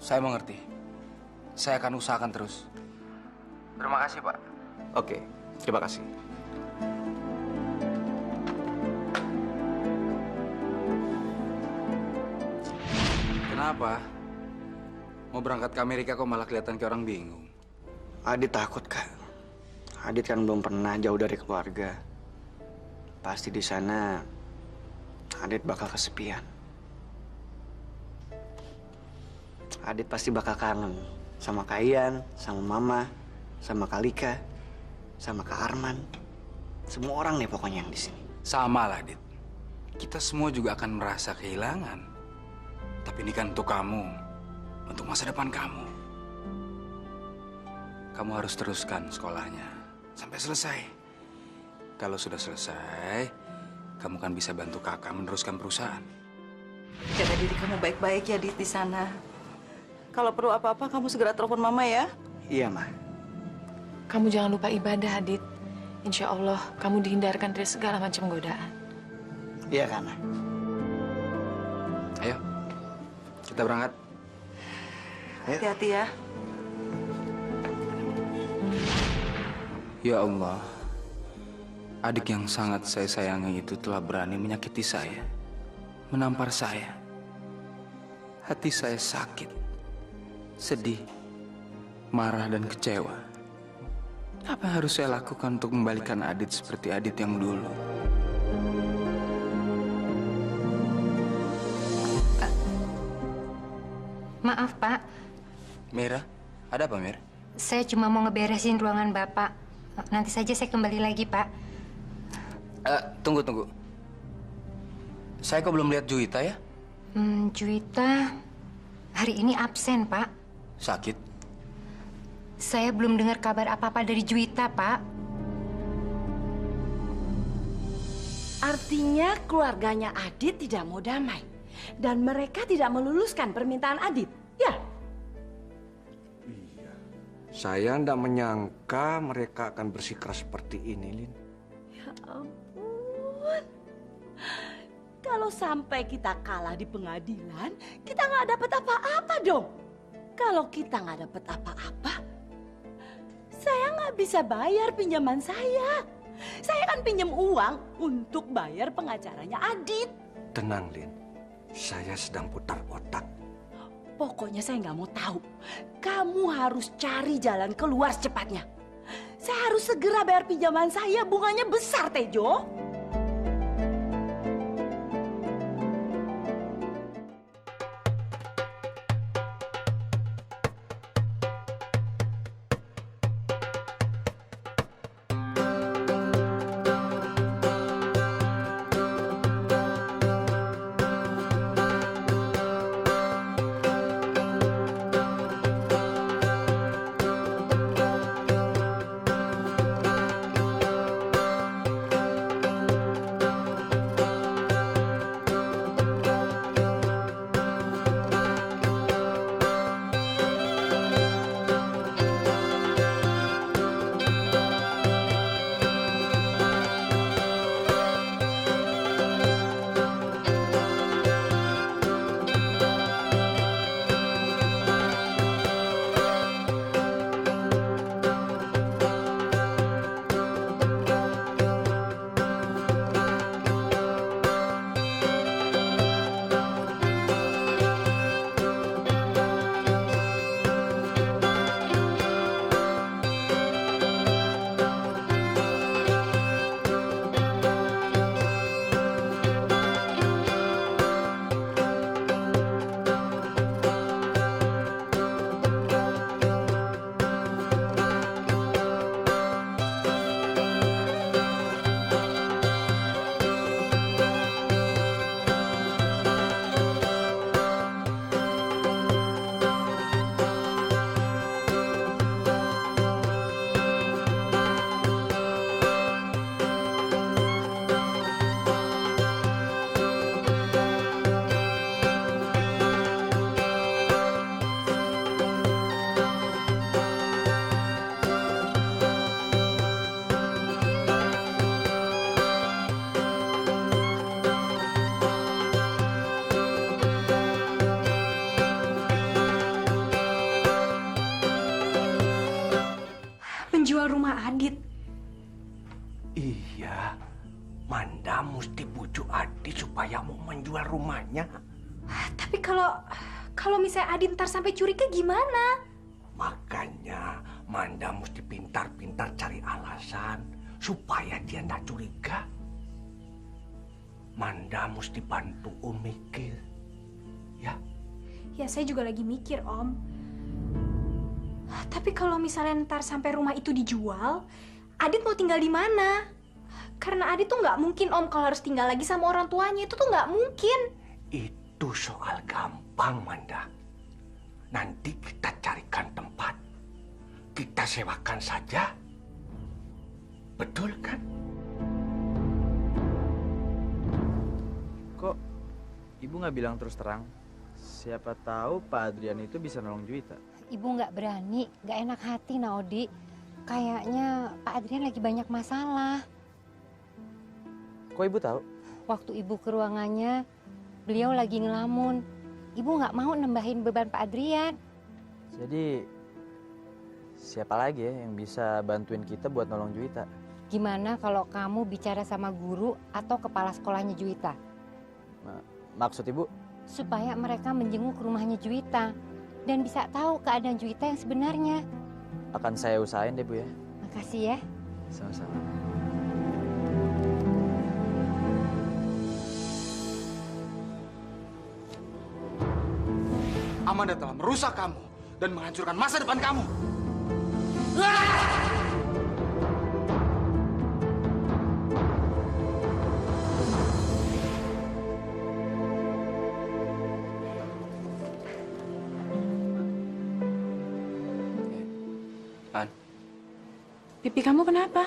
Saya mengerti. Saya akan usahakan terus. Terima kasih, Pak. Oke, terima kasih. Kenapa? Mau berangkat ke Amerika kok malah kelihatan kayak orang bingung? Adit takut, Kak. Adit kan belum pernah jauh dari keluarga. Pasti di sana Adit bakal kesepian. Adit pasti bakal kangen sama Kak Ian, sama Mama, sama Kak Lika, sama Kak Arman. Semua orang nih pokoknya yang di sini. Sama lah, Dit. Kita semua juga akan merasa kehilangan. Tapi ini kan untuk kamu, untuk masa depan kamu. Kamu harus teruskan sekolahnya sampai selesai. Kalau sudah selesai, kamu kan bisa bantu kakak meneruskan perusahaan. Jaga diri kamu baik-baik ya, Dit, di sana. Kalau perlu apa-apa, kamu segera telepon Mama ya. Iya, Ma. Kamu jangan lupa ibadah, Adit. Insya Allah, kamu dihindarkan dari segala macam godaan. Iya kan, Ma? Ayo, kita berangkat. Hati-hati ya. Ya Allah, adik yang sangat saya sayangi itu telah berani menyakiti saya, menampar saya. Hati saya sakit, sedih, marah dan kecewa. Apa yang harus saya lakukan untuk membalikan Adit seperti Adit yang dulu? Maaf, Pak. Mira, ada apa, Mir? Saya cuma mau ngeberesin ruangan Bapak. Nanti saja saya kembali lagi, Pak. Tunggu. Saya kok belum lihat Juwita ya? Juwita hari ini absen, Pak. Sakit? Saya belum dengar kabar apa-apa dari Juwita, Pak. Artinya keluarganya Adit tidak mau damai. Dan mereka tidak meluluskan permintaan Adit, ya? Saya tidak menyangka mereka akan bersikeras seperti ini, Lin. Ya ampun. Kalau sampai kita kalah di pengadilan, kita nggak dapat apa-apa dong. Kalau kita nggak dapat apa-apa, saya nggak bisa bayar pinjaman saya. Saya kan pinjam uang untuk bayar pengacaranya Adit. Tenang, Lin. Saya sedang putar otak. Pokoknya saya nggak mau tahu. Kamu harus cari jalan keluar secepatnya. Saya harus segera bayar pinjaman saya. Bunganya besar, Tejo. menjual rumah Adit. Iya, Manda mesti bujuk Adit supaya mau menjual rumahnya. Tapi kalau misalnya Adit ntar sampai curiga gimana? Makanya Manda mesti pintar-pintar cari alasan supaya dia nggak curiga. Manda mesti bantu Om mikir, ya. Ya saya juga lagi mikir, Om. Tapi kalau misalnya ntar sampai rumah itu dijual, Adit mau tinggal di mana? Karena Adit tuh nggak mungkin, Om, kalau harus tinggal lagi sama orang tuanya. Itu tuh nggak mungkin. Itu soal gampang, Manda. Nanti kita carikan tempat. Kita sewakan saja. Betul kan? Kok ibu nggak bilang terus terang? Siapa tahu Pak Adrian itu bisa nolong Juwita. Ibu nggak berani, nggak enak hati, Naodi. Kayaknya Pak Adrian lagi banyak masalah. Kok ibu tahu? Waktu ibu ke ruangannya, beliau lagi ngelamun. Ibu nggak mau nambahin beban Pak Adrian. Jadi siapa lagi ya yang bisa bantuin kita buat nolong Juwita? Gimana kalau kamu bicara sama guru atau kepala sekolahnya Juwita? Maksud ibu? Supaya mereka menjenguk rumahnya Juwita dan bisa tahu keadaan Juwita yang sebenarnya. Akan saya usahain deh, Bu ya. Makasih ya. Sama-sama. Amanda telah merusak kamu dan menghancurkan masa depan kamu. An, Pipi kamu kenapa?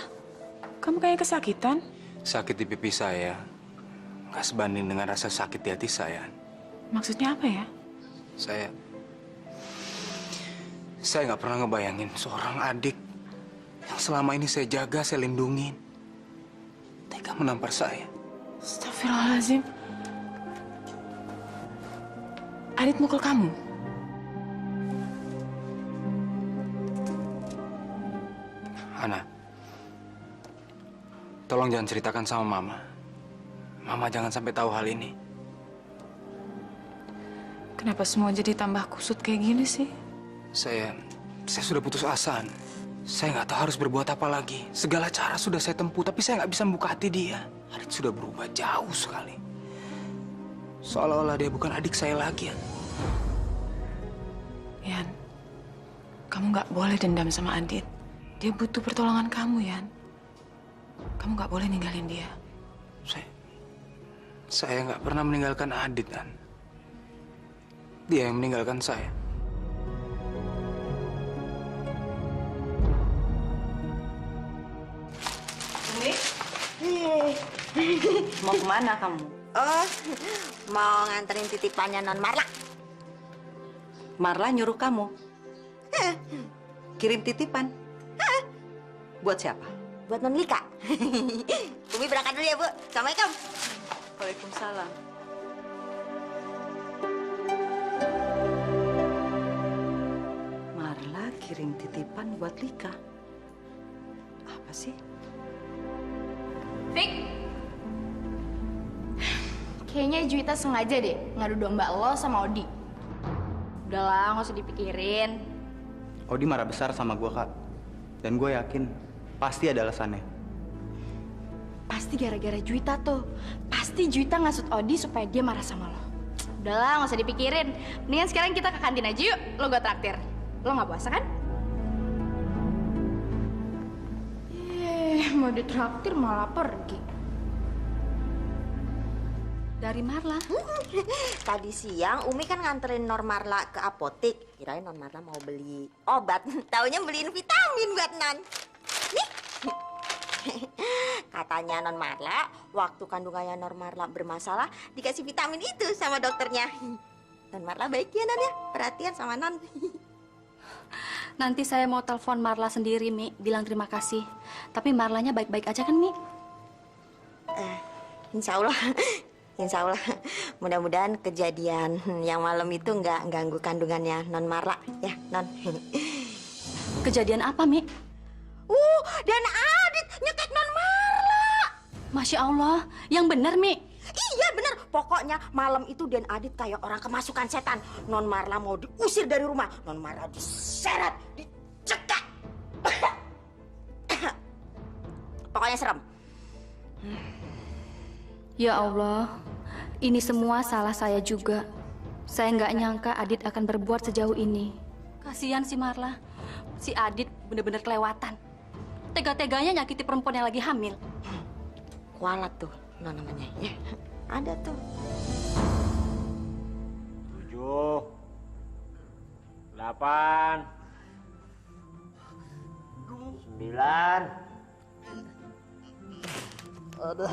Kamu kayak kesakitan? sakit di pipi saya nggak sebanding dengan rasa sakit di hati saya. Maksudnya apa ya? Saya nggak pernah ngebayangin seorang adik yang selama ini saya jaga, saya lindungin, tega menampar saya. Astagfirullahaladzim. Adit mukul kamu? Ana, tolong jangan ceritakan sama Mama. Mama jangan sampai tahu hal ini. Kenapa semua jadi tambah kusut kayak gini sih? Saya sudah putus asa. Saya nggak tahu harus berbuat apa lagi. Segala cara sudah saya tempuh, tapi saya nggak bisa membuka hati dia. Adit sudah berubah jauh sekali. Seolah-olah dia bukan adik saya lagi, Yan. Yan, kamu nggak boleh dendam sama Adit. Dia butuh pertolongan kamu, Yan. Kamu nggak boleh ninggalin dia. Saya nggak pernah meninggalkan Adit, An. Dia yang meninggalkan saya. Umi? Mau kemana kamu? Oh, mau nganterin titipannya Non Marla. Marla nyuruh kamu kirim titipan. Buat siapa? Buat Non Lika. Umi berangkat dulu ya, Bu. Assalamualaikum. Waalaikumsalam. Marla kirim titipan buat Lika. Apa sih? Fik, kayaknya Juwita sengaja deh ngadu domba lo sama Odi. Udahlah, nggak usah dipikirin. Odi marah besar sama gue, Kak. Dan gue yakin pasti ada alasannya. Pasti gara-gara Juwita tuh. Pasti Juwita ngasut Odi supaya dia marah sama lo. Udahlah, nggak usah dipikirin. Mendingan sekarang kita ke kantin aja yuk. Lo gue traktir. Lo nggak puasa kan? Mau ditraktir malah pergi. Dari Marla. Tadi siang Umi kan nganterin Non Marla ke apotek. Kirain Non Marla mau beli obat. Taunya beliin vitamin buat Non. Nih. Katanya Non Marla, waktu kandungannya Non Marla bermasalah, dikasih vitamin itu sama dokternya. Non Marla baik ya, Non ya. Perhatian sama Non. Nanti saya mau telepon Marla sendiri, Mi. Bilang terima kasih. Tapi Marlanya baik-baik aja kan, Mi? Insya Allah. Insya Allah. Mudah-mudahan kejadian yang malam itu nggak ganggu kandungannya Non Marla. Ya, Non. Kejadian apa, Mi? Dan Adit nyekek Non Marla. Masya Allah, yang benar, Mi. Iya benar. Pokoknya malam itu Den Adit kayak orang kemasukan setan. Non Marla mau diusir dari rumah. Non Marla diseret, dicekek. Pokoknya serem. Ya Allah, ini semua salah saya juga. Saya nggak nyangka Adit akan berbuat sejauh ini. Kasihan si Marla. Si Adit bener-bener kelewatan. Tega-teganya nyakiti perempuan yang lagi hamil. Kualat tuh, namanya. Ya, ada tuh. 7, 8, 9. Aduh.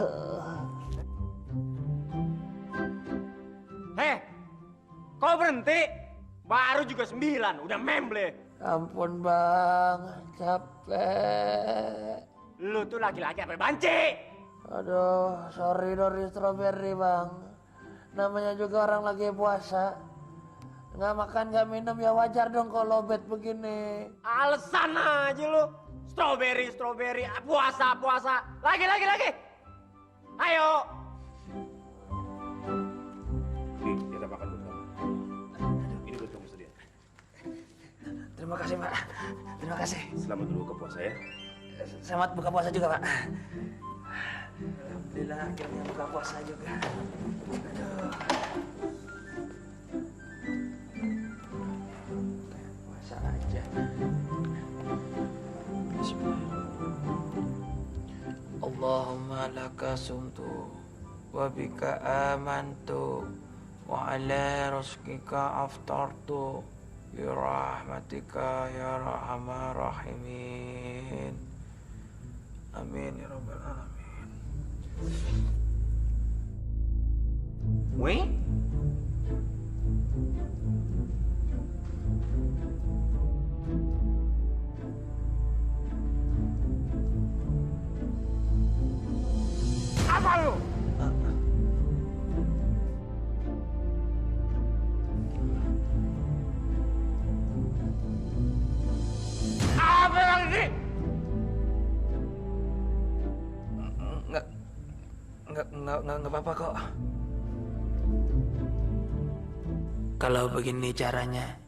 Heh, kok berhenti? Baru juga 9, udah memble. Ampun bang, capek. Lu tuh laki-laki apa banci? Aduh, sorry strawberry bang. Namanya juga orang lagi puasa. Nggak makan nggak minum ya wajar dong kalau bed begini. Alasan aja lu. Strawberry, puasa. Lagi. Ayo. Nih, kita makan dulu. Ini buat kamu sendiri. Terima kasih pak. Terima kasih. Selamat berbuka puasa ya. Selamat buka puasa juga pak. Alhamdulillah akhirnya buka puasa juga. Aduh. Puasa aja. Allahumma laka sumtu wa bika amantu wa ala rizqika aftartu bi rahmatika ya arhamar rahimin. Amin ya rabbal alamin. Weh? Apa lu? Apa lagi? Nggak apa-apa kok. Kalau begini caranya,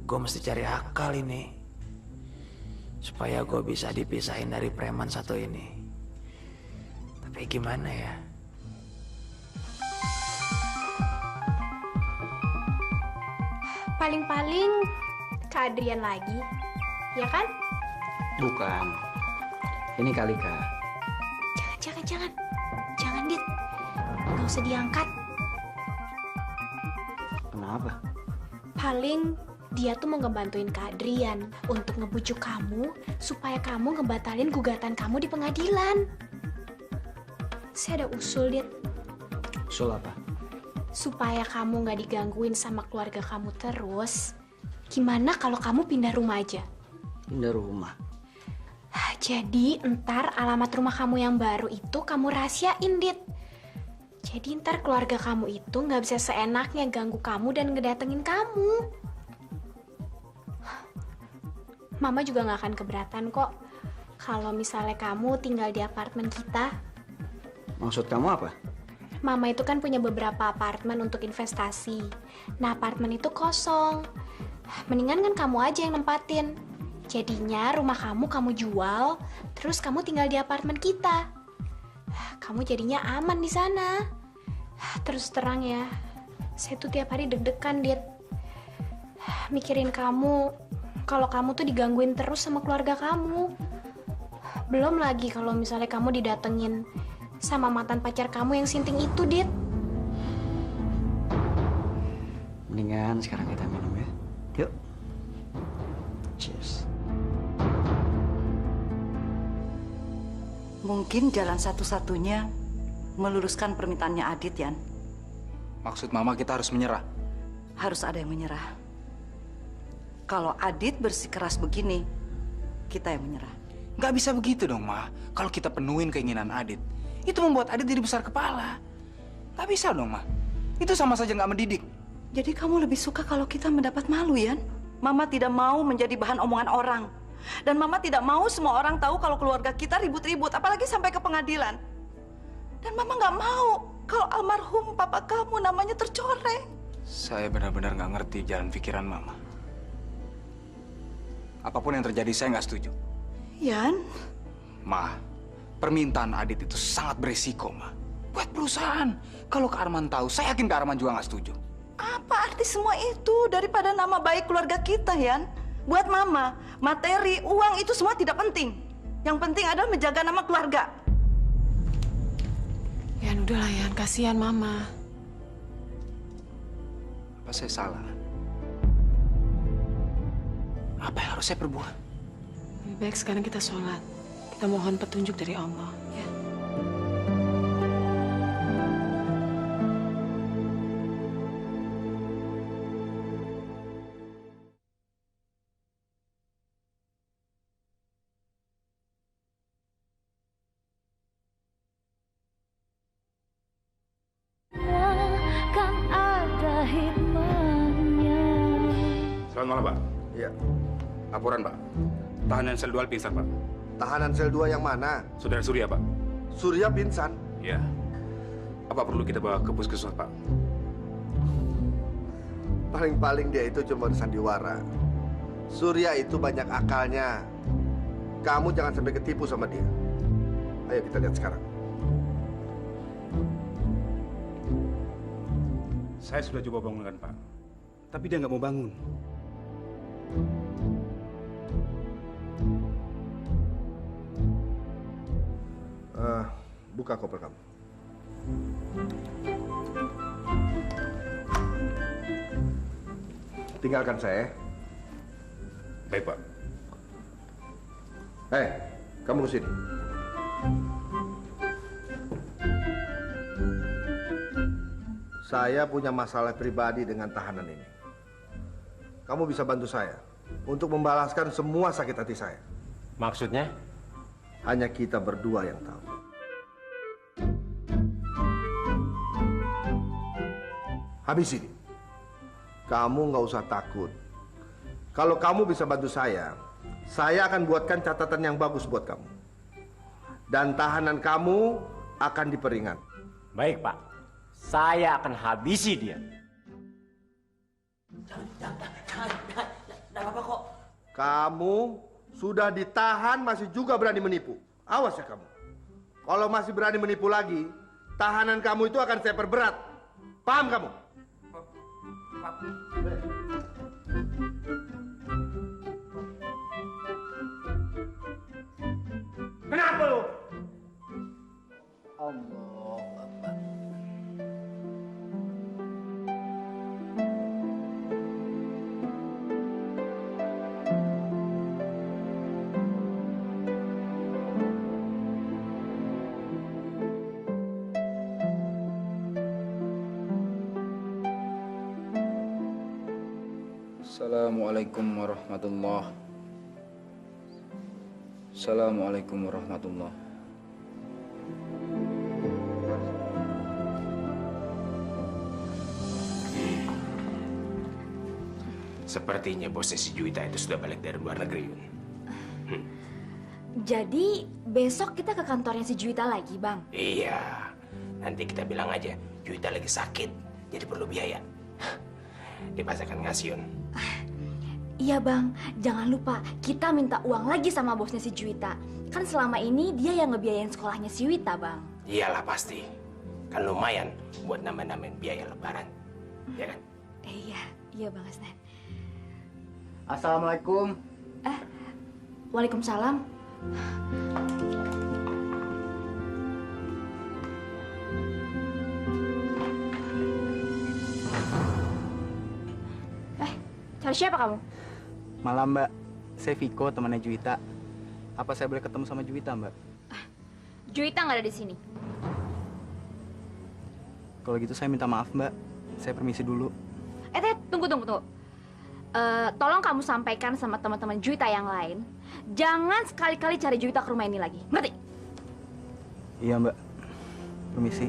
gue mesti cari akal ini supaya gue bisa dipisahin dari preman satu ini. Tapi gimana ya? Paling-paling ke Adrian lagi, ya kan? Bukan. Ini Kalika. Jangan, Dit. Nggak usah diangkat. Kenapa? Paling dia tuh mau ngebantuin Kak Adrian untuk ngebujuk kamu supaya kamu ngebatalin gugatan kamu di pengadilan. Saya ada usul, Dit. Usul apa? Supaya kamu nggak digangguin sama keluarga kamu terus, gimana kalau kamu pindah rumah aja? Pindah rumah? Jadi ntar alamat rumah kamu yang baru itu kamu rahasiain, Dit. Jadi ntar keluarga kamu itu nggak bisa seenaknya ganggu kamu dan ngedatengin kamu. Mama juga nggak akan keberatan kok kalau misalnya kamu tinggal di apartemen kita. Maksud kamu apa? Mama itu kan punya beberapa apartemen untuk investasi. Nah, apartemen itu kosong. Mendingan kan kamu aja yang nempatin. Jadinya rumah kamu jual, terus kamu tinggal di apartemen kita. Kamu jadinya aman di sana. Terus terang ya, saya tuh tiap hari deg-degan, Dit. Mikirin kamu, kalau kamu tuh digangguin terus sama keluarga kamu. Belum lagi kalau misalnya kamu didatengin sama mantan pacar kamu yang sinting itu, Dit. Mendingan sekarang kita minum ya. Yuk. Cheers. Mungkin jalan satu-satunya meluruskan permintaannya Adit, Yan. Maksud Mama kita harus menyerah? Harus ada yang menyerah. Kalau Adit bersikeras begini, kita yang menyerah. Nggak bisa begitu dong, Ma. Kalau kita penuhin keinginan Adit, itu membuat Adit jadi besar kepala. Nggak bisa dong, Ma. Itu sama saja nggak mendidik. Jadi kamu lebih suka kalau kita mendapat malu, Yan? Mama tidak mau menjadi bahan omongan orang. Dan Mama tidak mau semua orang tahu kalau keluarga kita ribut-ribut, apalagi sampai ke pengadilan. Dan Mama nggak mau kalau almarhum papa kamu namanya tercoreng. Saya benar-benar nggak ngerti jalan pikiran Mama. Apapun yang terjadi, saya nggak setuju. Yan? Ma, permintaan Adit itu sangat beresiko, Ma. Buat perusahaan. Kalau Kak Arman tahu, saya yakin Kak Arman juga nggak setuju. Apa arti semua itu daripada nama baik keluarga kita, Yan? Buat Mama, materi, uang itu semua tidak penting. Yang penting adalah menjaga nama keluarga. Yan, udahlah Yan, kasihan Mama. Apa saya salah? Apa yang harus saya perbuat? Lebih baik sekarang kita sholat. Kita mohon petunjuk dari Allah. Ya. Kan ada hikmahnya. Selamat malam, Pak. Iya. Laporan, Pak. Tahanan sel 2 pingsan, Pak. Tahanan sel 2 yang mana? Saudara Surya, Pak. Surya pingsan? Iya. Apa perlu kita bawa ke puskesmas, Pak? Paling-paling dia itu cuma sandiwara. Surya itu banyak akalnya. Kamu jangan sampai ketipu sama dia. Ayo kita lihat sekarang. Saya sudah coba bangunkan, Pak. Tapi dia nggak mau bangun. Buka koper kamu. Tinggalkan saya. Baik, Pak. Kamu ke sini. Saya punya masalah pribadi dengan tahanan ini. Kamu bisa bantu saya untuk membalaskan semua sakit hati saya. Maksudnya? Hanya kita berdua yang tahu. Habis ini, kamu nggak usah takut. Kalau kamu bisa bantu saya akan buatkan catatan yang bagus buat kamu. Dan tahanan kamu akan diperingat. Baik, Pak. Saya akan habisi dia. Jangan apa kok. Kamu sudah ditahan masih juga berani menipu. Awas ya kamu. Kalau masih berani menipu lagi, tahanan kamu itu akan saya perberat. Paham kamu? Kenapa lu? Allah Akbar. Assalamualaikum warahmatullahi. Assalamualaikum warahmatullahi. Sepertinya bosnya si Juwita itu sudah balik dari luar negeri, Yun. Jadi besok kita ke kantornya si Juwita lagi, Bang? Iya. Nanti kita bilang aja, Juwita lagi sakit, jadi perlu biaya. Dia pasti akan ngasih, Yun. Iya, Bang. Jangan lupa, kita minta uang lagi sama bosnya si Juwita. Kan selama ini dia yang ngebiayain sekolahnya si Wita, Bang. Iyalah pasti. Kan lumayan buat nambah-nambahin biaya lebaran. Ya kan? Iya, Bang Hasnan. Assalamualaikum. Waalaikumsalam. Cari siapa kamu? Malam, Mbak. Saya Viko, temannya Juwita. Apa saya boleh ketemu sama Juwita, Mbak? Juwita nggak ada di sini. Kalau gitu saya minta maaf, Mbak. Saya permisi dulu. Tunggu. Tolong kamu sampaikan sama teman-teman Juwita yang lain. Jangan sekali-kali cari Juwita ke rumah ini lagi. Ngerti? Iya, Mbak. Permisi.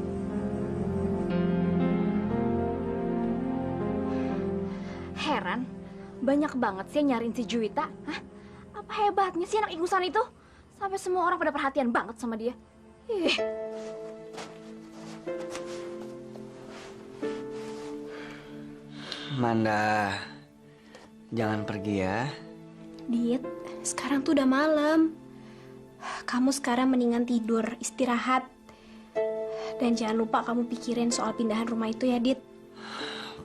Heran, banyak banget sih yang nyariin si Juwita. Hah? Apa Apa hebatnya sih anak ingusan itu? Sampai semua orang pada perhatian banget sama dia. Ih. Manda, jangan pergi ya. Dit, sekarang tuh udah malam. Kamu sekarang mendingan tidur, istirahat. Dan jangan lupa kamu pikirin soal pindahan rumah itu ya, Dit.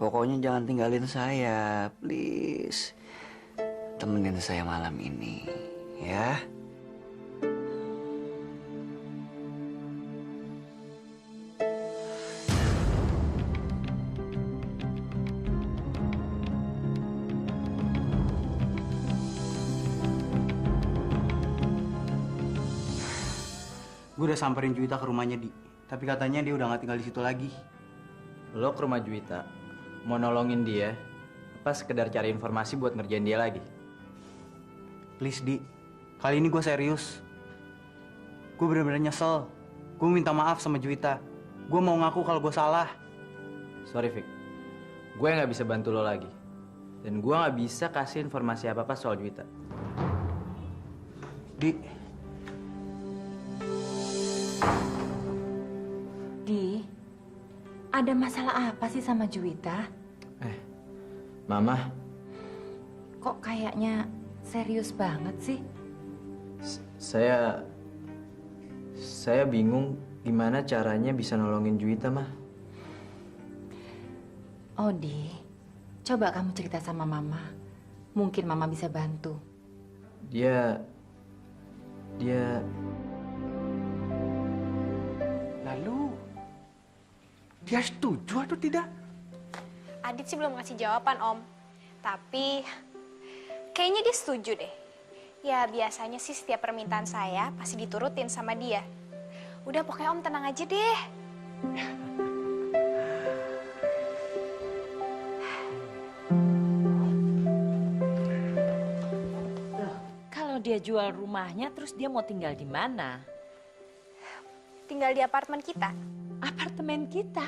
Pokoknya jangan tinggalin saya, please. Temenin saya malam ini, ya. Gue udah samperin Juwita ke rumahnya, Di. Tapi katanya dia udah nggak tinggal di situ lagi. Lo ke rumah Juwita, mau nolongin dia, apa sekedar cari informasi buat ngerjain dia lagi? Please, Di. Kali ini gue serius. Gue bener-bener nyesel. Gue minta maaf sama Juwita. Gue mau ngaku kalau gue salah. Sorry, Vic. Gue nggak bisa bantu lo lagi. Dan gue nggak bisa kasih informasi apa-apa soal Juwita. Di. Di, ada masalah apa sih sama Juwita? Mama. Kok kayaknya serius banget sih? Saya bingung gimana caranya bisa nolongin Juwita, Mah. Oh, Di, coba kamu cerita sama Mama. Mungkin Mama bisa bantu. Dia... Lalu, dia setuju atau tidak? Adit sih belum ngasih jawaban, Om. Tapi kayaknya dia setuju deh. Ya biasanya sih setiap permintaan saya pasti diturutin sama dia. Udah pokoknya Om tenang aja deh. Kalau dia jual rumahnya, terus dia mau tinggal di mana? Tinggal di apartemen kita. Apartemen kita?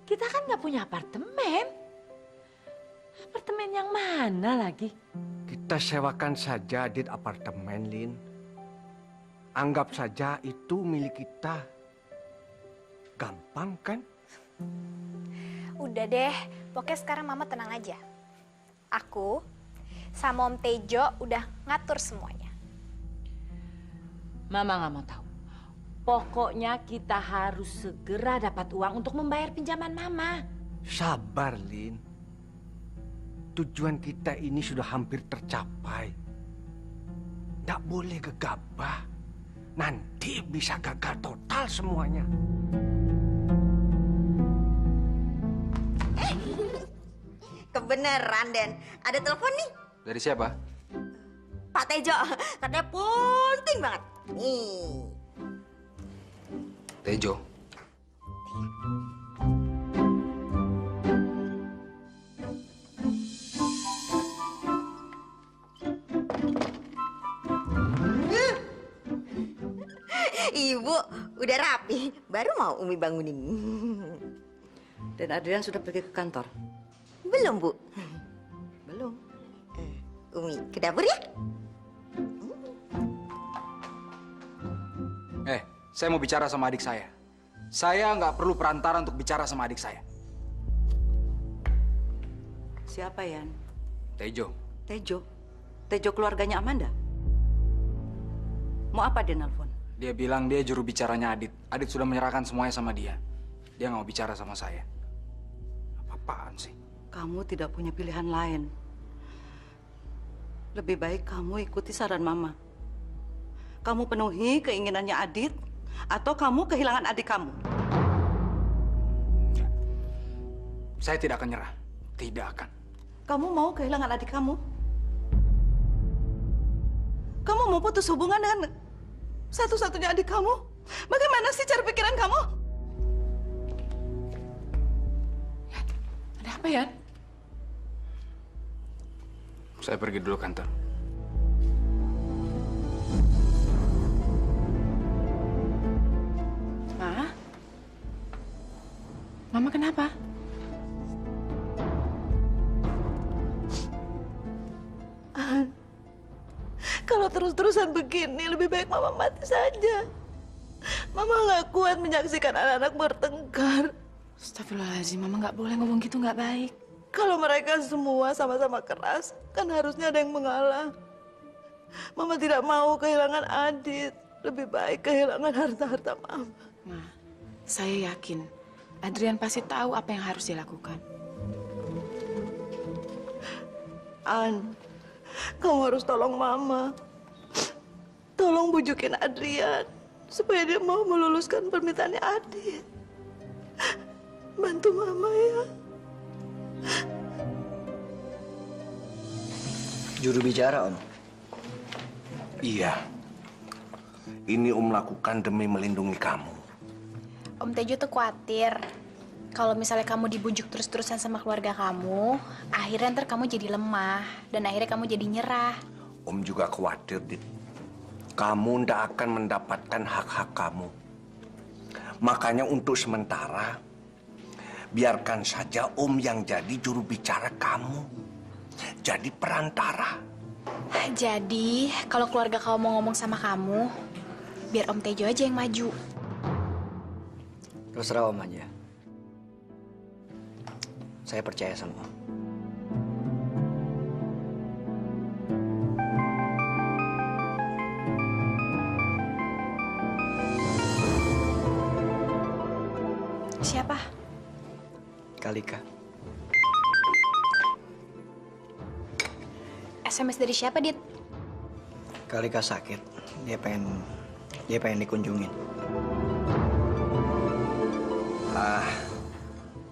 Kita kan nggak punya apartemen. Apartemen yang mana lagi? Kita sewakan saja Adit apartemen, Lin. Anggap saja itu milik kita. Gampang kan? Udah deh, pokoknya sekarang Mama tenang aja. Aku sama Om Tejo udah ngatur semuanya. Mama nggak mau tahu. Pokoknya kita harus segera dapat uang untuk membayar pinjaman Mama. Sabar, Lin. Tujuan kita ini sudah hampir tercapai. Tidak boleh gegabah. Nanti bisa gagal total semuanya. Kebenaran, Den. Ada telepon nih. Dari siapa? Pak Tejo. Katanya penting banget. Nih. Tejo. Ibu, udah rapi. Baru mau Umi bangunin. Dan Adrian sudah pergi ke kantor? Belum, Bu. Belum. Umi, ke dapur ya? Saya mau bicara sama adik saya. Saya nggak perlu perantara untuk bicara sama adik saya. Siapa, Yan? Tejo. Tejo? Tejo keluarganya Amanda? Mau apa dia nelfon? Dia bilang dia juru bicaranya Adit. Adit sudah menyerahkan semuanya sama dia. Dia nggak mau bicara sama saya. Apa-apaan sih? Kamu tidak punya pilihan lain. Lebih baik kamu ikuti saran Mama. Kamu penuhi keinginannya Adit, atau kamu kehilangan adik kamu. Saya tidak akan nyerah. Tidak akan. Kamu mau kehilangan adik kamu? Kamu mau putus hubungan dengan satu-satunya adik kamu? Bagaimana sih cara pikiran kamu? Ada apa ya? Saya pergi dulu kantor. Ma? Mama kenapa? Kalau terus-terusan begini, lebih baik Mama mati saja. Mama nggak kuat menyaksikan anak-anak bertengkar. Astagfirullahaladzim, Mama nggak boleh ngomong gitu, nggak baik. Kalau mereka semua sama-sama keras, kan harusnya ada yang mengalah. Mama tidak mau kehilangan Adit. Lebih baik kehilangan harta-harta Mama. Ma, saya yakin Adrian pasti tahu apa yang harus dilakukan. An, kamu harus tolong Mama. Tolong bujukin Adrian supaya dia mau meluluskan permintaannya Adit. Bantu Mama ya. Juru bicara, Om. Iya. Ini Om lakukan demi melindungi kamu. Om Tejo tuh khawatir kalau misalnya kamu dibujuk terus-terusan sama keluarga kamu, akhirnya ntar kamu jadi lemah dan akhirnya kamu jadi nyerah. Om juga khawatir, Dit. Kamu ndak akan mendapatkan hak-hak kamu. Makanya untuk sementara, biarkan saja Om yang jadi juru bicara kamu. Jadi perantara. Jadi, kalau keluarga kamu mau ngomong sama kamu, biar Om Tejo aja yang maju. Terserah Om aja. Saya percaya sama Om. Siapa? Kalika. SMS dari siapa, Dit? Kalika sakit. Dia pengen dikunjungin.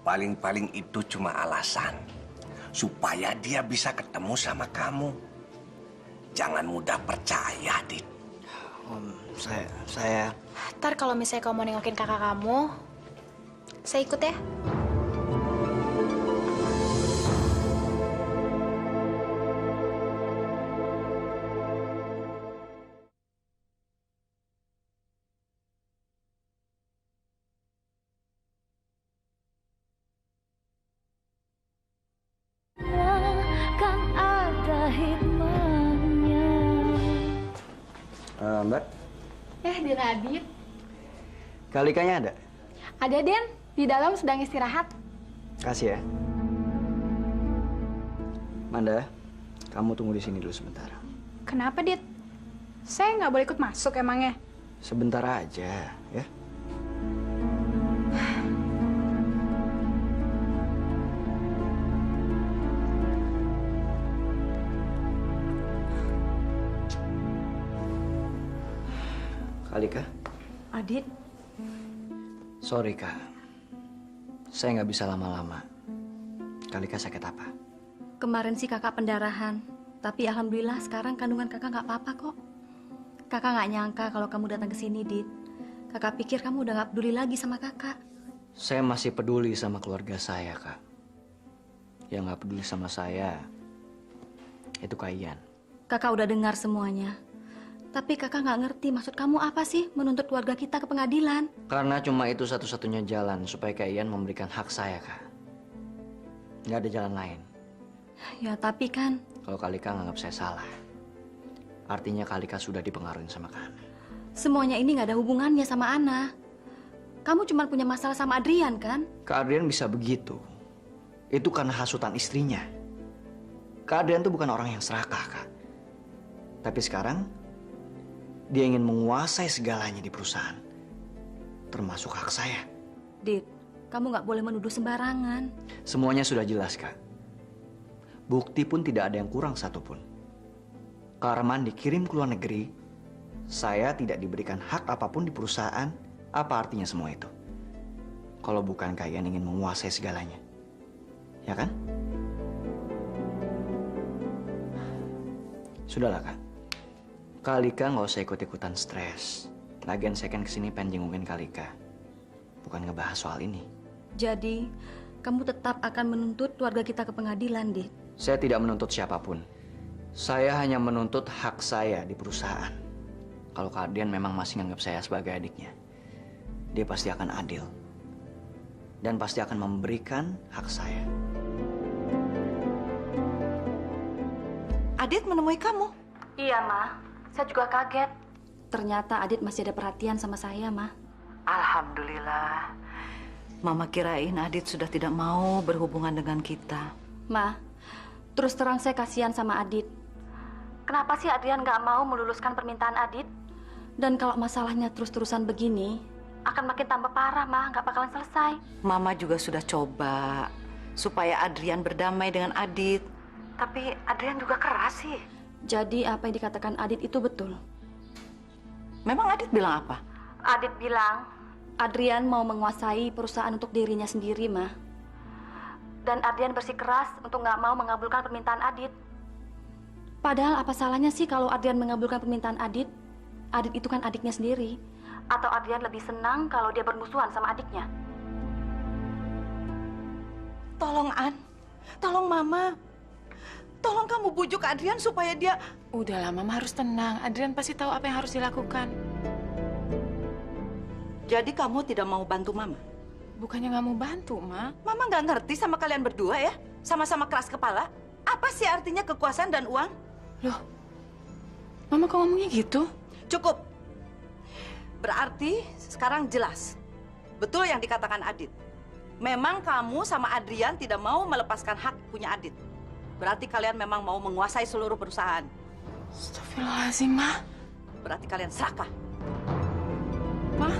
Paling-paling itu cuma alasan supaya dia bisa ketemu sama kamu. Jangan mudah percaya, Dit. Om, saya... Ntar kalau misalnya kamu mau nengokin kakak kamu, saya ikut ya. Kan ada hikmahnya. Mbak, Din Adit. Kalikanya ada? Ada, Den. Di dalam sedang istirahat. Kasih ya. Manda, kamu tunggu di sini dulu sebentar. Kenapa, Dit? Saya nggak boleh ikut masuk emangnya? Sebentar aja, ya. Kalika? Adit, Sorry, Kak. Saya nggak bisa lama-lama. Kalika sakit apa? kemarin sih kakak pendarahan. Tapi alhamdulillah sekarang kandungan kakak nggak apa-apa kok. Kakak nggak nyangka kalau kamu datang ke sini, Dit. Kakak pikir kamu udah nggak peduli lagi sama kakak. Saya masih peduli sama keluarga saya, Kak. Yang nggak peduli sama saya, itu Kak Ian. Kakak udah dengar semuanya. Tapi kakak nggak ngerti maksud kamu apa sih menuntut keluarga kita ke pengadilan. Karena cuma itu satu-satunya jalan supaya Kak Ian memberikan hak saya, Kak. Nggak ada jalan lain. Ya tapi kan... Kalau Kalika nganggap saya salah, artinya Kalika sudah dipengaruhi sama Kak Ana. Semuanya ini nggak ada hubungannya sama Ana. Kamu cuma punya masalah sama Adrian, kan? Kak Adrian bisa begitu. Itu karena hasutan istrinya. Kak Adrian tuh bukan orang yang serakah, Kak. Tapi sekarang, dia ingin menguasai segalanya di perusahaan. Termasuk hak saya. Dit, kamu nggak boleh menuduh sembarangan. Semuanya sudah jelas, Kak. Bukti pun tidak ada yang kurang satupun. Kak Arman dikirim ke luar negeri, saya tidak diberikan hak apapun di perusahaan. Apa artinya semua itu? Kalau bukan Kak Ian ingin menguasai segalanya. Ya kan? Sudahlah, Kak. Kalika nggak usah ikut-ikutan stres. Lagian saya kan kesini pengen jengukin Kalika. Bukan ngebahas soal ini. Jadi, kamu tetap akan menuntut keluarga kita ke pengadilan, Dit. Saya tidak menuntut siapapun. Saya hanya menuntut hak saya di perusahaan. Kalau Kak Adrian memang masih menganggap saya sebagai adiknya, dia pasti akan adil. Dan pasti akan memberikan hak saya. Adit menemui kamu. Iya, Ma. Saya juga kaget. Ternyata Adit masih ada perhatian sama saya, Ma. Alhamdulillah. Mama kirain Adit sudah tidak mau berhubungan dengan kita. Ma, terus terang saya kasihan sama Adit. Kenapa sih Adrian nggak mau meluluskan permintaan Adit? Dan kalau masalahnya terus-terusan begini, akan makin tambah parah, Ma. Nggak bakalan selesai. Mama juga sudah coba supaya Adrian berdamai dengan Adit. Tapi Adrian juga keras sih. Jadi apa yang dikatakan Adit itu betul? Memang Adit bilang apa? Adit bilang Adrian mau menguasai perusahaan untuk dirinya sendiri, Ma. Dan Adrian bersikeras untuk nggak mau mengabulkan permintaan Adit. Padahal apa salahnya sih kalau Adrian mengabulkan permintaan Adit? Adit itu kan adiknya sendiri. Atau Adrian lebih senang kalau dia bermusuhan sama adiknya? Tolong, An. Tolong Mama. Tolong kamu bujuk Adrian supaya dia... Udahlah, Mama harus tenang. Adrian pasti tahu apa yang harus dilakukan. Jadi kamu tidak mau bantu Mama? Bukannya nggak mau bantu, Ma. Mama nggak ngerti sama kalian berdua ya? Sama-sama keras kepala. Apa sih artinya kekuasaan dan uang? Loh, Mama kok ngomongnya gitu? Cukup. Berarti sekarang jelas. Betul yang dikatakan Adit. Memang kamu sama Adrian tidak mau melepaskan hak punya Adit. Berarti kalian memang mau menguasai seluruh perusahaan. Astagfirullahaladzim, Ma. Berarti kalian serakah. Ma?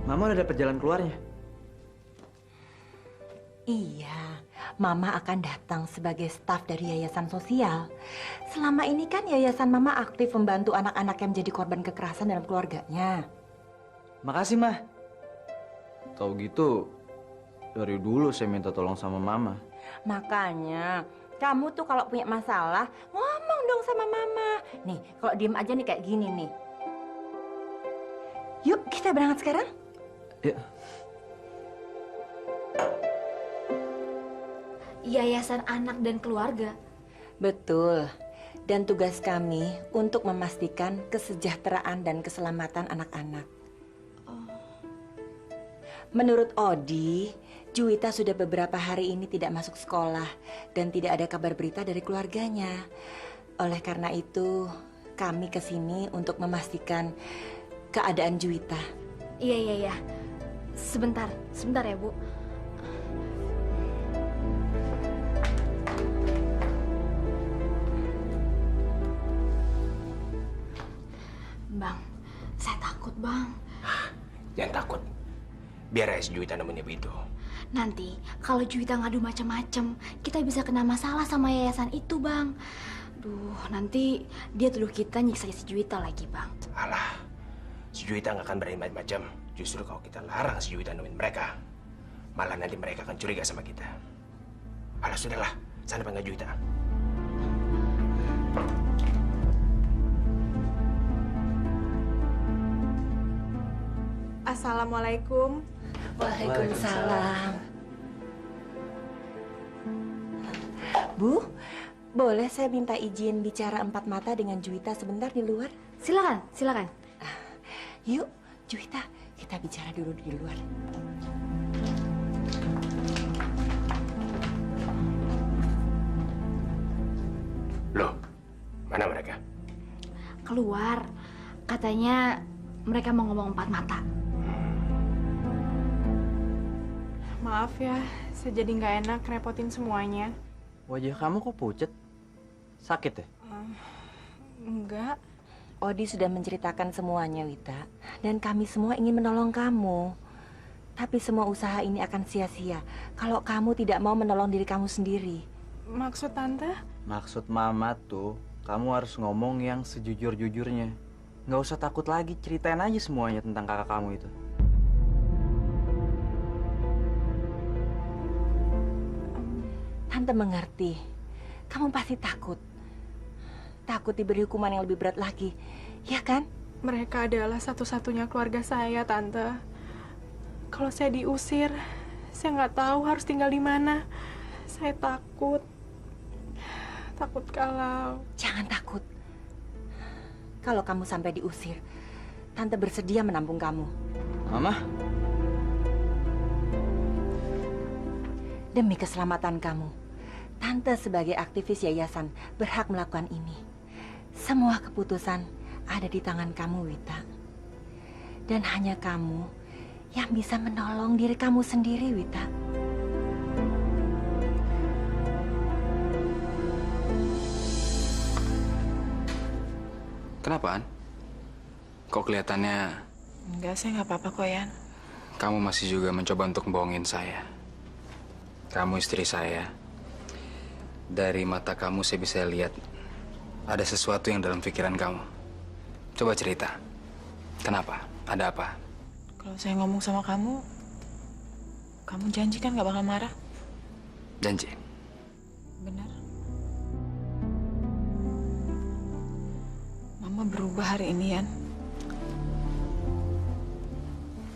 Mama udah dapet jalan keluarnya. Iya, Mama akan datang sebagai staf dari Yayasan Sosial. Selama ini kan Yayasan Mama aktif membantu anak-anak yang menjadi korban kekerasan dalam keluarganya. Makasih, Mah. Tahu gitu, dari dulu saya minta tolong sama Mama. Makanya, kamu tuh kalau punya masalah, ngomong dong sama Mama. Nih, kalau diem aja nih kayak gini nih. Yuk, kita berangkat sekarang. Ya. Yayasan Anak dan Keluarga. Betul. Dan tugas kami untuk memastikan kesejahteraan dan keselamatan anak-anak. Menurut Odi, Juwita sudah beberapa hari ini tidak masuk sekolah dan tidak ada kabar berita dari keluarganya. Oleh karena itu, kami kesini untuk memastikan keadaan Juwita. Iya. Sebentar ya, Bu. Bang, saya takut, Bang. Jangan takut. Biar aja Juwita nemenin Ibu itu. Nanti kalau Juwita ngadu macam-macam, kita bisa kena masalah sama yayasan itu, Bang. Duh, nanti dia tuduh kita nyiksa si Juwita lagi, Bang. Alah, si Juwita nggak akan berani macam-macam. Justru kalau kita larang si Juwita nemenin mereka, malah nanti mereka akan curiga sama kita. Alah, sudahlah. Sana panggil Juwita. Assalamualaikum. Waalaikumsalam. Bu, boleh saya minta izin bicara empat mata dengan Juwita sebentar di luar? Silakan. Yuk, Juwita, kita bicara dulu di luar. Loh, mana mereka? Keluar. Katanya mereka mau ngomong empat mata. Maaf ya, saya jadi nggak enak repotin semuanya. Wajah kamu kok pucet? Sakit ya? Enggak. Odi sudah menceritakan semuanya, Wita. Dan kami semua ingin menolong kamu. Tapi semua usaha ini akan sia-sia kalau kamu tidak mau menolong diri kamu sendiri. Maksud Tante? Maksud Mama tuh, kamu harus ngomong yang sejujur-jujurnya. Nggak usah takut lagi, ceritain aja semuanya tentang kakak kamu itu. Tante mengerti. Kamu pasti takut. Takut diberi hukuman yang lebih berat lagi. Ya kan? Mereka adalah satu-satunya keluarga saya, Tante. Kalau saya diusir, saya nggak tahu harus tinggal di mana. Saya takut. Takut kalau... Jangan takut. Kalau kamu sampai diusir, Tante bersedia menampung kamu. Mama? Demi keselamatan kamu, Tante sebagai aktivis yayasan berhak melakukan ini. Semua keputusan ada di tangan kamu, Wita. Dan hanya kamu yang bisa menolong diri kamu sendiri, Wita. Kenapa, An? Kok kelihatannya Enggak, saya nggak apa-apa kok, Yan. kamu masih juga mencoba untuk bohongin saya? Kamu istri saya. Dari mata kamu saya bisa lihat ada sesuatu yang dalam pikiran kamu. Coba cerita. Kenapa? Ada apa? Kalau saya ngomong sama kamu janji kan nggak bakal marah? Janji. Benar. Mama berubah hari ini, Yan.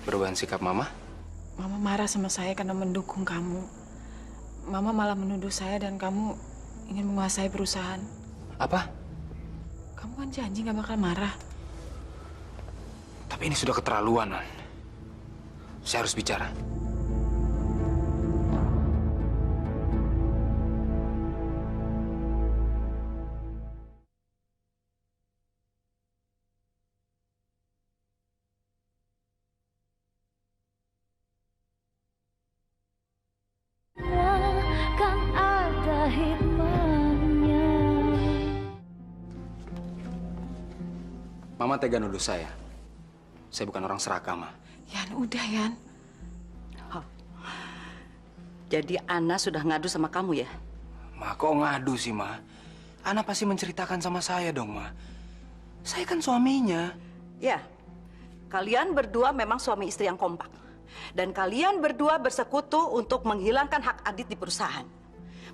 Perubahan sikap Mama? Mama marah sama saya karena mendukung kamu. Mama malah menuduh saya dan kamu ingin menguasai perusahaan. Apa? Kamu kan janji nggak bakal marah. Tapi ini sudah keterlaluan, An. Saya harus bicara. Kan ada hikmahnya. Mama tega nuduh saya. Saya bukan orang serakah, Ma. Yan, udah, Yan. Jadi Ana sudah ngadu sama kamu ya? Ma, kok ngadu sih, Ma? Ana pasti menceritakan sama saya dong, Ma. Saya kan suaminya. Ya, kalian berdua memang suami istri yang kompak. Dan kalian berdua bersekutu untuk menghilangkan hak Adit di perusahaan.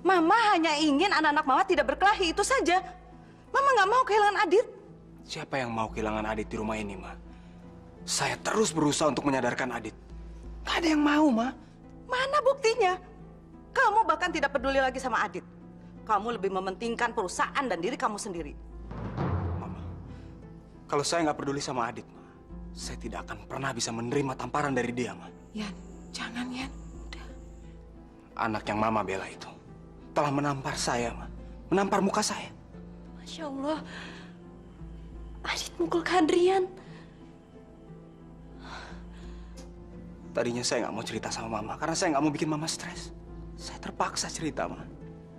Mama hanya ingin anak-anak Mama tidak berkelahi, itu saja. Mama nggak mau kehilangan Adit. Siapa yang mau kehilangan Adit di rumah ini, Ma? Saya terus berusaha untuk menyadarkan Adit. Gak ada yang mau, Ma. Mana buktinya? Kamu bahkan tidak peduli lagi sama Adit. Kamu lebih mementingkan perusahaan dan diri kamu sendiri. Kalau saya nggak peduli sama Adit, Ma, saya tidak akan pernah bisa menerima tamparan dari dia, Ma. Yan, jangan, Yan. Anak yang Mama bela itu telah menampar saya, Ma. Menampar muka saya. Masya Allah. Adit mukul Kadrian. Tadinya saya nggak mau cerita sama Mama karena saya nggak mau bikin Mama stres. Saya terpaksa cerita, Ma.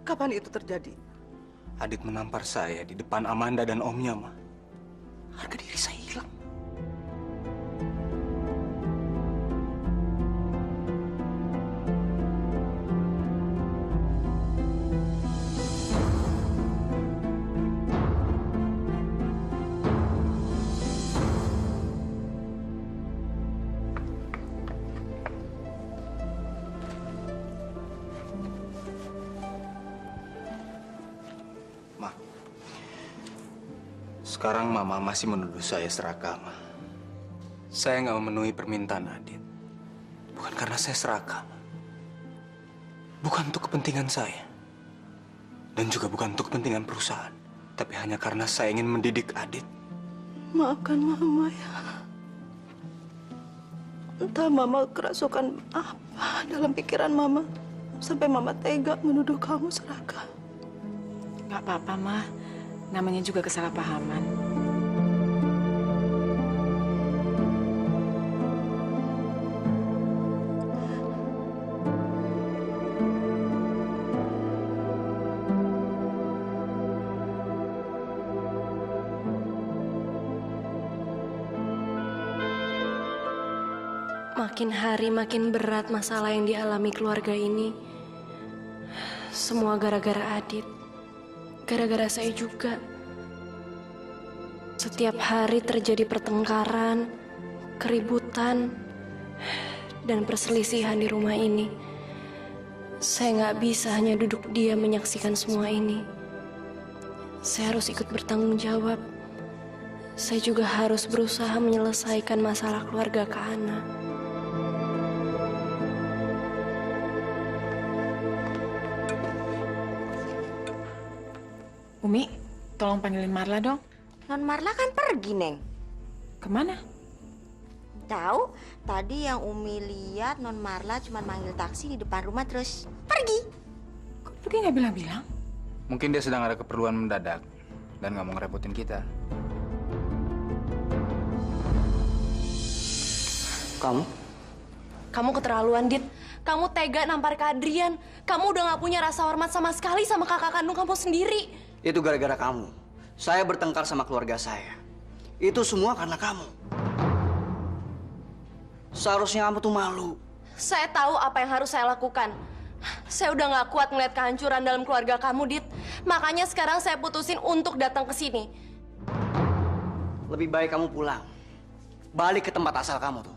Kapan itu terjadi? Adit menampar saya di depan Amanda dan omnya, Ma. Harga diri saya hilang. Sekarang Mama masih menuduh saya serakah, Ma. Saya nggak memenuhi permintaan Adit. Bukan karena saya serakah, Ma. Bukan untuk kepentingan saya. Dan juga bukan untuk kepentingan perusahaan. Tapi hanya karena saya ingin mendidik Adit. Maafkan Mama ya. Entah Mama kerasukan apa dalam pikiran Mama. Sampai Mama tega menuduh kamu serakah. Nggak apa-apa, Ma. Namanya juga kesalahpahaman. Makin hari makin berat masalah yang dialami keluarga ini. Semua gara-gara Adit. Gara-gara saya juga. Setiap hari terjadi pertengkaran, keributan, dan perselisihan di rumah ini. Saya nggak bisa hanya duduk diam menyaksikan semua ini. Saya harus ikut bertanggung jawab. Saya juga harus berusaha menyelesaikan masalah keluarga Kak Ana. Umi, tolong panggilin Marla dong. Non Marla kan pergi, Neng. Kemana? Tahu, tadi yang Umi lihat Non Marla cuma manggil taksi di depan rumah terus pergi. Lu kayak nggak bilang-bilang? Mungkin dia sedang ada keperluan mendadak dan nggak mau ngerepotin kita. Kamu keterlaluan, Dit. Kamu tega nampar ke Adrian. Kamu udah gak punya rasa hormat sama sekali sama kakak kandung kamu sendiri. Itu gara-gara kamu. Saya bertengkar sama keluarga saya. Itu semua karena kamu. Seharusnya kamu tuh malu. Saya tahu apa yang harus saya lakukan. Saya udah gak kuat ngeliat kehancuran dalam keluarga kamu, Dit. Makanya sekarang saya putusin untuk datang ke sini. Lebih baik kamu pulang. Balik ke tempat asal kamu tuh.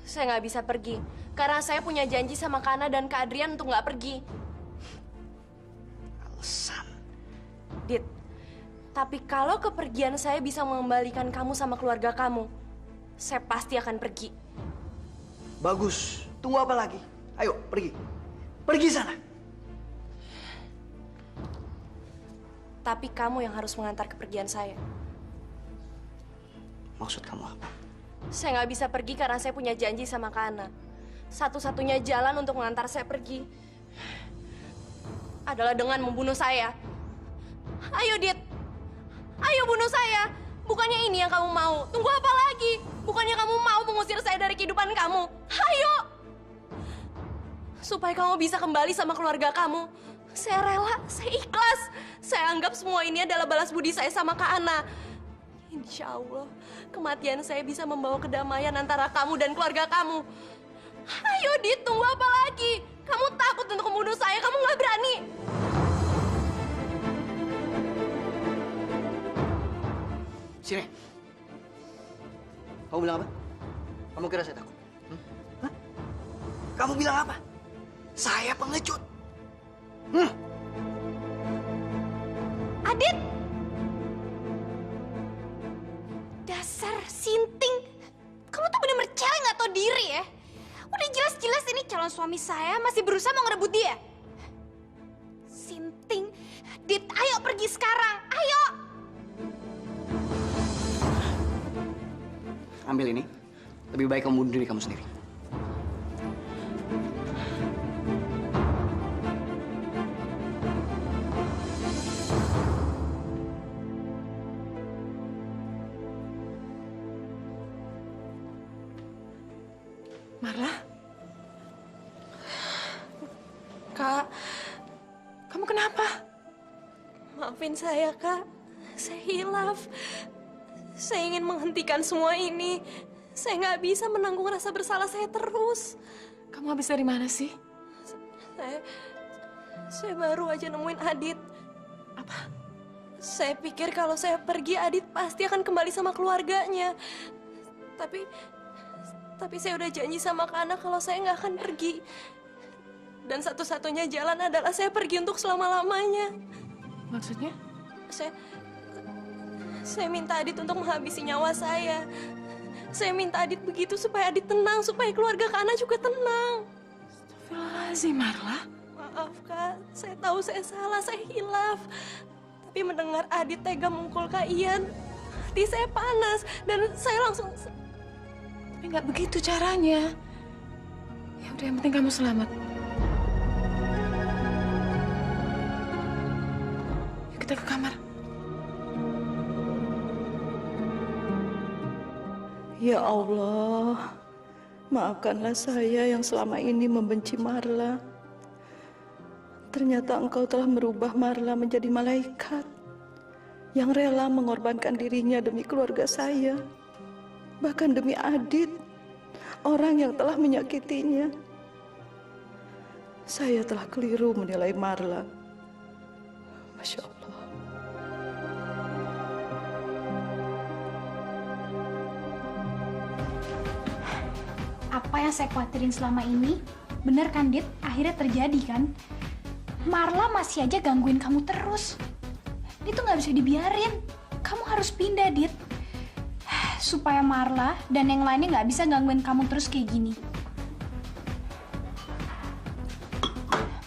Saya nggak bisa pergi karena saya punya janji sama Kana dan Kak Adrian untuk nggak pergi. Alasan. Dit, tapi kalau kepergian saya bisa mengembalikan kamu sama keluarga kamu, saya pasti akan pergi. Bagus. Tunggu apa lagi? Ayo, pergi. Pergi sana. Tapi kamu yang harus mengantar kepergian saya. Maksud kamu apa? Saya nggak bisa pergi karena saya punya janji sama Kana. Satu-satunya jalan untuk mengantar saya pergi adalah dengan membunuh saya. Ayo, Dit. Ayo bunuh saya. Bukannya ini yang kamu mau. Tunggu apa lagi? Bukannya kamu mau mengusir saya dari kehidupan kamu. Ayo. Supaya kamu bisa kembali sama keluarga kamu. Saya rela, saya ikhlas. Saya anggap semua ini adalah balas budi saya sama Kak Ana. Insya Allah, kematian saya bisa membawa kedamaian antara kamu dan keluarga kamu. Ayo, Dit, tunggu apa lagi? Kamu takut untuk membunuh saya, kamu nggak berani. Sini. Kamu bilang apa? Kamu kira saya takut? Hah? Kamu bilang apa? Saya pengecut. Adit! Dasar sinting. Kamu tuh bener-bener cewek nggak tahu diri ya. Udah jelas-jelas ini calon suami saya masih berusaha mau ngerebut dia. Sinting. Dit, ayo pergi sekarang. Ayo. Ambil ini. Lebih baik kamu bunuh diri kamu sendiri. Marla? Kak, kamu kenapa? Maafin saya, Kak. Saya hilaf. Saya ingin menghentikan semua ini. Saya nggak bisa menanggung rasa bersalah saya terus. Kamu habis dari mana sih? Saya baru aja nemuin Adit. Apa? Saya pikir kalau saya pergi, Adit pasti akan kembali sama keluarganya. Tapi saya udah janji sama Kana kalau saya nggak akan pergi. Dan satu-satunya jalan adalah saya pergi untuk selama-lamanya. Maksudnya? Saya minta Adit untuk menghabisi nyawa saya. Saya minta Adit begitu supaya Adit tenang, supaya keluarga Kana juga tenang. Astagfirullahaladzim, Marla. Maaf, Kak. Saya tahu saya salah, saya hilaf. Tapi mendengar Adit tega mukul Kak Ian, hati saya panas. Dan saya langsung... Tapi nggak begitu caranya. Ya udah, yang penting kamu selamat. Yuk kita ke kamar. Ya Allah, maafkanlah saya yang selama ini membenci Marla. Ternyata Engkau telah merubah Marla menjadi malaikat yang rela mengorbankan dirinya demi keluarga saya. Bahkan demi Adit, orang yang telah menyakitinya. Saya telah keliru menilai Marla. Masya Allah. Apa yang saya khawatirin selama ini, bener kan, Dit? Akhirnya terjadi kan? Marla masih aja gangguin kamu terus. Itu nggak bisa dibiarin. Kamu harus pindah, Dit. Supaya Marla dan yang lainnya nggak bisa gangguin kamu terus kayak gini.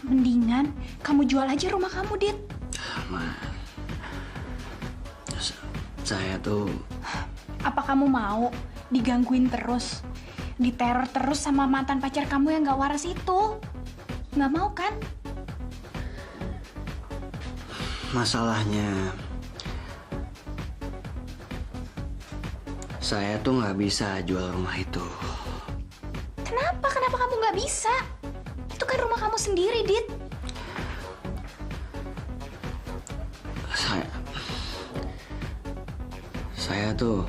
Mendingan kamu jual aja rumah kamu, Dit. Saya tuh... Apa kamu mau digangguin terus? Diteror terus sama mantan pacar kamu yang gak waras itu? Nggak mau kan? Masalahnya, saya tuh nggak bisa jual rumah itu. Kenapa? Kenapa kamu nggak bisa? Itu kan rumah kamu sendiri, Dit. Saya tuh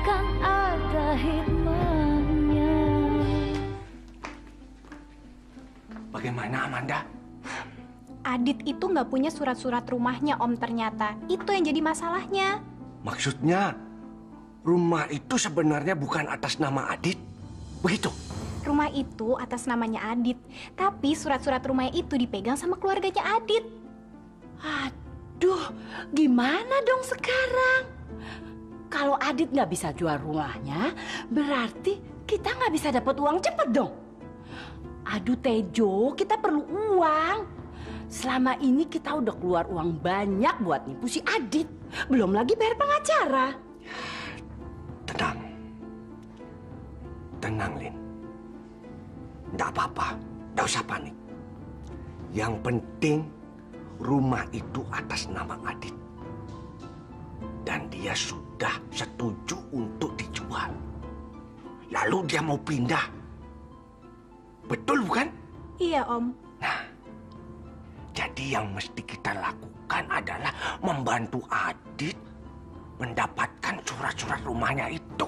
kan ada hikmahnya. Bagaimana Amanda? Adit itu nggak punya surat-surat rumahnya, Om, ternyata. Itu yang jadi masalahnya. Maksudnya rumah itu sebenarnya bukan atas nama Adit, begitu? Rumah itu atas namanya Adit, tapi surat-surat rumahnya itu dipegang sama keluarganya Adit. Aduh, gimana dong sekarang? Kalau Adit nggak bisa jual rumahnya, berarti kita nggak bisa dapat uang cepat dong. Aduh Tejo, kita perlu uang. Selama ini kita udah keluar uang banyak buat nipu si Adit. Belum lagi bayar pengacara. Tenang. Tenang, Lin. Nggak apa-apa, nggak usah panik. Yang penting rumah itu atas nama Adit. Dan dia sudah setuju untuk dijual. Lalu dia mau pindah. Betul bukan? Iya, Om. Jadi yang mesti kita lakukan adalah membantu Adit mendapatkan surat-surat rumahnya itu.